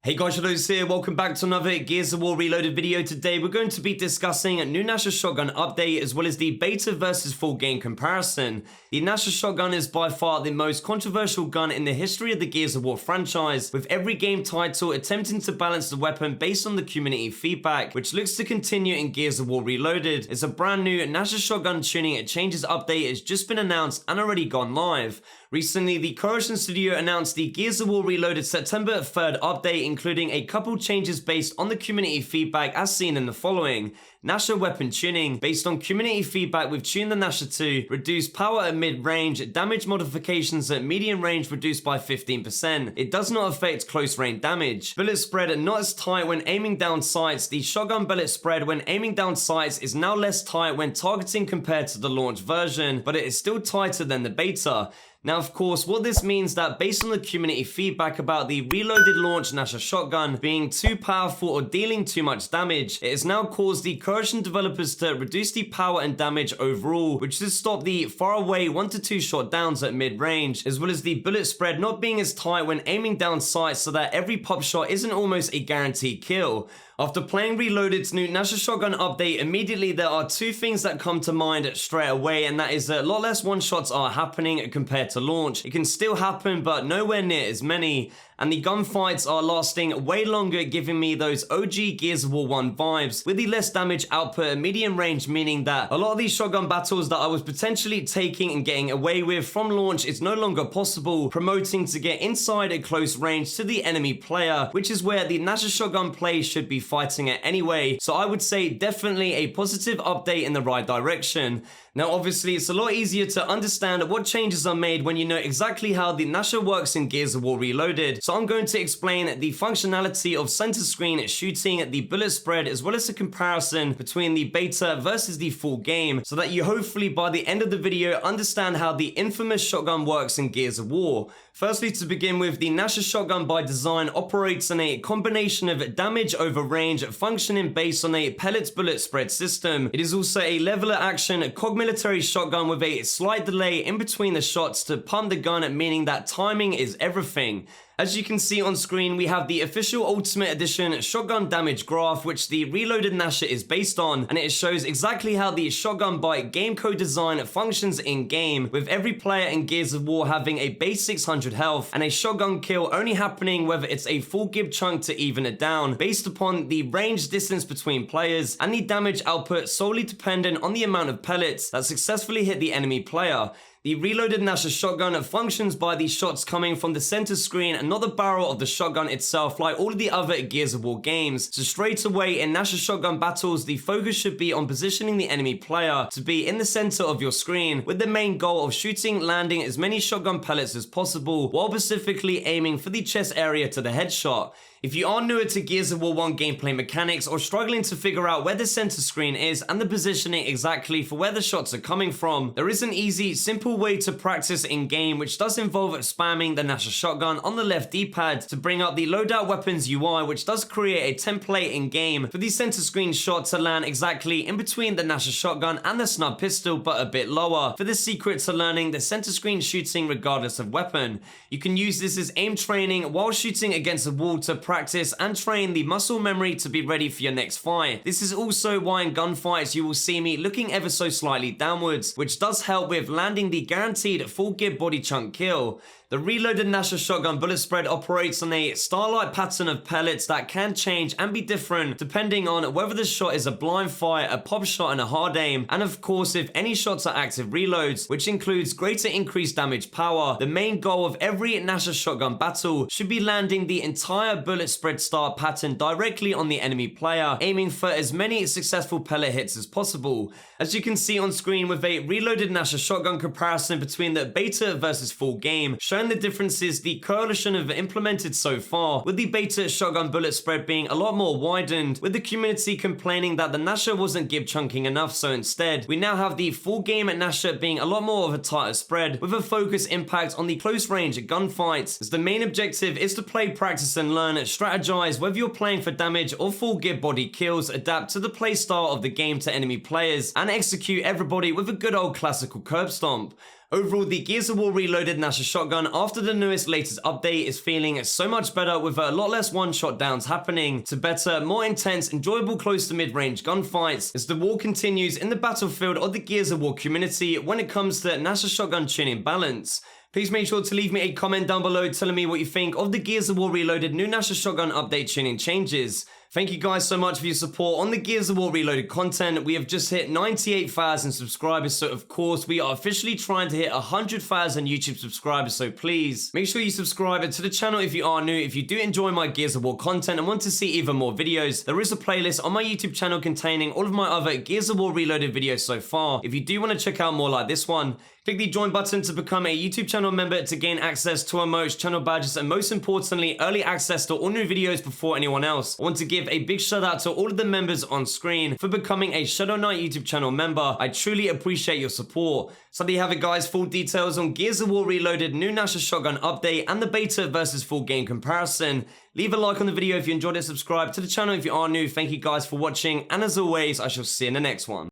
Hey guys, Shadowz here, welcome back to another Gears of War Reloaded video. Today we're going to be discussing a new Gnasher shotgun update as well as the beta versus full game comparison. The Gnasher shotgun is by far the most controversial gun in the history of the Gears of War franchise, with every game title attempting to balance the weapon based on the community feedback, which looks to continue in Gears of War Reloaded. It's a brand new Gnasher shotgun tuning and changes update has just been announced and already gone live. Recently, the Corrosion Studio announced the Gears of War Reloaded September 3rd update, including a couple changes based on the community feedback as seen in the following. Gnasher weapon tuning. Based on community feedback, we've tuned the Gnasher to reduce power at mid-range, damage modifications at medium range reduced by 15%. It does not affect close range damage. Bullet spread not as tight when aiming down sights. The shotgun bullet spread when aiming down sights is now less tight when targeting compared to the launch version, but it is still tighter than the beta. Now, of course, what this means that based on the community feedback about the reloaded launch Gnasher shotgun being too powerful or dealing too much damage, it has now caused the Corrosion developers to reduce the power and damage overall, which should stop the far away 1 to 2 shot downs at mid-range, as well as the bullet spread not being as tight when aiming down sights so that every pop shot isn't almost a guaranteed kill. After playing Reloaded's new Gnasher shotgun update, immediately there are two things that come to mind straight away, and that is that a lot less one-shots are happening compared to launch. It can still happen, but nowhere near as many. And the gunfights are lasting way longer, giving me those OG Gears of War 1 vibes, with the less damage output at medium range, meaning that a lot of these shotgun battles that I was potentially taking and getting away with from launch is no longer possible, promoting to get inside at close range to the enemy player, which is where the Gnasher shotgun play should be fighting it anyway. So I would say definitely a positive update in the right direction. Now obviously it's a lot easier to understand what changes are made when you know exactly how the Gnasher works in Gears of War Reloaded. So I'm going to explain the functionality of center screen shooting, the bullet spread, as well as a comparison between the beta versus the full game, so that you hopefully by the end of the video understand how the infamous shotgun works in Gears of War. Firstly, to begin with, the Gnasher shotgun by design operates in a combination of damage over range, functioning based on a pellets bullet spread system. It is also a leveler action cog military shotgun with a slight delay in between the shots to pump the gun, meaning that timing is everything. As you can see on screen, we have the official Ultimate Edition shotgun damage graph, which the Reloaded Gnasher is based on, and it shows exactly how the shotgun by game code design functions in game, with every player in Gears of War having a base 600 health, and a shotgun kill only happening whether it's a full gib chunk to even it down, based upon the range distance between players, and the damage output solely dependent on the amount of pellets that successfully hit the enemy player. The Reloaded Gnasher shotgun functions by the shots coming from the center screen and not the barrel of the shotgun itself like all of the other Gears of War games. So straight away in Gnasher shotgun battles, the focus should be on positioning the enemy player to be in the center of your screen, with the main goal of shooting, landing as many shotgun pellets as possible, while specifically aiming for the chest area to the headshot. If you are newer to Gears of War 1 gameplay mechanics or struggling to figure out where the center screen is and the positioning exactly for where the shots are coming from, there is an easy, simple way to practice in-game, which does involve spamming the Gnasher shotgun on the left D-pad to bring up the loadout weapons UI, which does create a template in-game for the center screen shot to land exactly in between the Gnasher shotgun and the snub pistol, but a bit lower, for the secret to learning the center screen shooting regardless of weapon. You can use this as aim training while shooting against a wall to practice and train the muscle memory to be ready for your next fight. This is also why in gunfights you will see me looking ever so slightly downwards, which does help with landing the guaranteed full gib body chunk kill. The Reloaded Gnasher shotgun bullet spread operates on a starlight pattern of pellets that can change and be different depending on whether the shot is a blind fire, a pop shot, and a hard aim, and of course if any shots are active reloads, which includes greater increased damage power. The main goal of every Gnasher shotgun battle should be landing the entire bullet spread start pattern directly on the enemy player, aiming for as many successful pellet hits as possible. As you can see on screen with a Reloaded Gnasher shotgun comparison between the beta versus full game, showing the differences the coalition have implemented so far, with the beta shotgun bullet spread being a lot more widened, with the community complaining that the Gnasher wasn't gib chunking enough, so instead we now have the full game Gnasher being a lot more of a tighter spread, with a focus impact on the close range gunfights, as the main objective is to play, practice and learn, strategize whether you're playing for damage or full gib body kills, adapt to the playstyle of the game to enemy players, and execute everybody with a good old classical curb stomp. Overall, the Gears of War Reloaded Gnasher shotgun after the newest latest update is feeling so much better with a lot less one-shot downs happening to better, more intense, enjoyable close to mid-range gunfights as the war continues in the battlefield of the Gears of War community when it comes to Gnasher shotgun tuning balance. Please make sure to leave me a comment down below telling me what you think of the Gears of War Reloaded new Gnasher shotgun update tuning changes. Thank you guys so much for your support on the Gears of War Reloaded content. We have just hit 98,000 subscribers, so of course we are officially trying to hit 100,000 YouTube subscribers, so please make sure you subscribe to the channel if you are new. If you do enjoy my Gears of War content and want to see even more videos, there is a playlist on my YouTube channel containing all of my other Gears of War Reloaded videos so far. If you do want to check out more like this one, click the join button to become a YouTube channel member to gain access to emotes, channel badges, and most importantly, early access to all new videos before anyone else. I want to give a big shout out to all of the members on screen for becoming a Shadow Knight YouTube channel member. I truly appreciate your support. So there you have it guys, full details on Gears of War Reloaded new Gnasher shotgun update and the beta versus full game comparison. Leave a like on the video if you enjoyed it, subscribe to the channel if you are new. Thank you guys for watching, and as always, I shall see you in the next one.